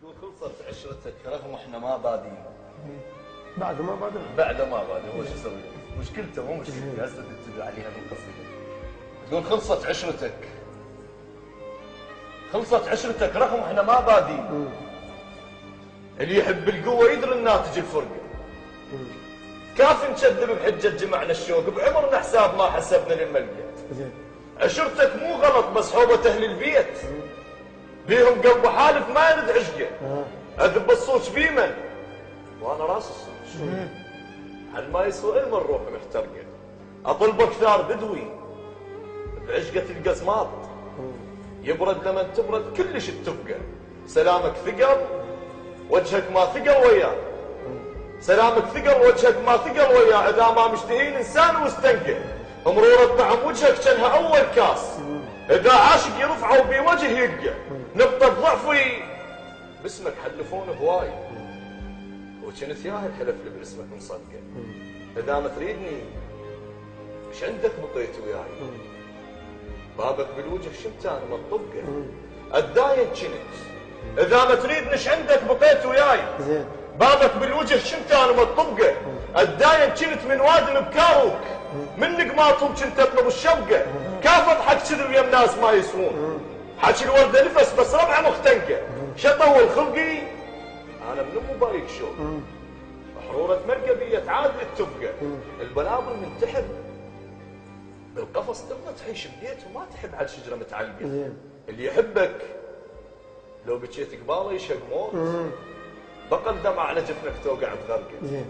تقول خلصت عشرتك رغم احنا ما بادين. بعد ما بادر هو شو يسوي؟ مشكلته مو مشكلتي، هسه تتبع عليها بالقصيده. تقول خلصت عشرتك رغم احنا ما بادين. اللي يحب القوه يدري الناتج الفرقه. كافي نكذب بحجه جمعنا الشوق، بعمرنا حساب ما حسبنا للملقى. عشرتك مو غلط بس حوبه اهل البيت. بيهم قلب حالف ما يرد عشقه. اذب الصوت بيمن وانا راس الصوت. هل ما يسوى علم الروح محترقه. اطلبك ثار بدوي بعشقه القزماط. يبرد لمن تبرد كلش التفقه. سلامك ثقل وجهك ما ثقل وياه. سلامك ثقل وجهك ما ثقل وياه. اذا ما مشتهين انسان واستنقى. مرورة طعم وجهك كانها اول كاس. اذا عاشق يرفعه بوجه يلقى. نقطة ضعفي باسمك حلفون هواي. وكنت ياهل حلف لي باسمك مصدقه. اذا ما تريدني ايش عندك بقيت وياي. بابك بالوجه شمت انا مطبقه. الداين كنت اذا ما تريدني ايش عندك بقيت وياي. بابك بالوجه شمت انا مطبقه. الداين كنت من وادم بكاروك. منك ما طوب كنت اطلب الشبقه. كاف اضحك كذب يم ناس ما يسوون. حكي الورده نفس بس ربعه مختنقه. شطول خلقي انا من ام بايك شوق. حروره مرقبيه تعادل التبقه. البلابل من تحت بالقفص تبغى تعيش ببيت وما تحب على الشجره متعلقه. اللي يحبك لو بكيت قباله يشق موت. بقى الدمع على جفنك توقع بغرقه.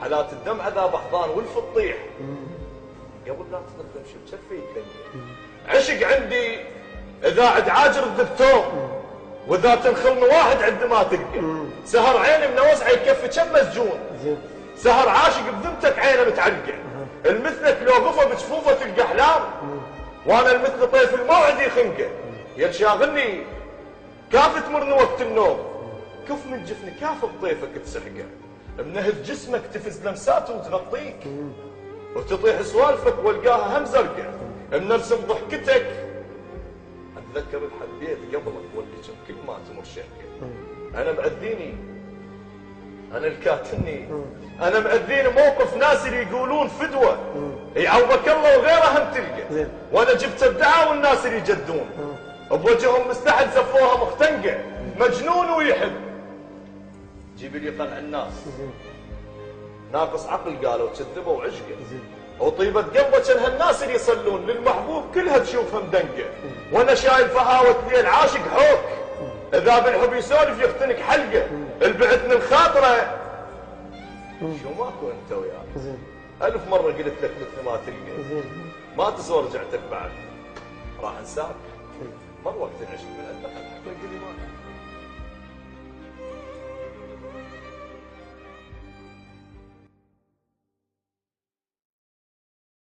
حالات الدمع ذا بحضان والف تطيح. قبل لا تدخل شو بكفي يتلقى. عشق عندي اذا عد عاجر الدكتور. واذا تنخلني واحد عند ما تلقى. سهر عيني من وزعه يكفي كم مسجون. سهر عاشق بذمتك عينه متعلقه. المثلك لو قفه بجفوفه تلقى احلام. وانا المثل طيف الموعد يخنقه. يا شاغلني كاف تمرني وقت النوم. كف من جفني كاف بطيفك تسحقه. منهد جسمك تفز لمساته وتغطيك. وتطيح سوالفك والقاها هم زرقه. منرسم ضحكتك اتذكر الحديت قبلك واللي كم كل ما تمر شهقه. انا مأذيني انا الكاتني. انا مأذيني موقف ناس اللي يقولون فدوه. يعوضك الله وغيره هم تلقى. وانا جبت الدعاء والناس اللي يجدون. بوجههم مستحد زفوها مختنقه. مجنون ويحب جيب لي قنع الناس. ناقص عقل قالوا كذبوا وعشقه. وطيبة قلبه كان هالناس اللي يصلون للمحبوب كلها تشوفها مدنقه. وانا شايل فهاوة ليل عاشق حوك. اذا بالحب يسولف يختنك حلقه. البعث من خاطره شو ماكو انت وياه. 1000 مرة قلت لك مثل ما تلقى. ما تسوى رجعتك بعد. راح انساك. مر وقت العشق من عندك.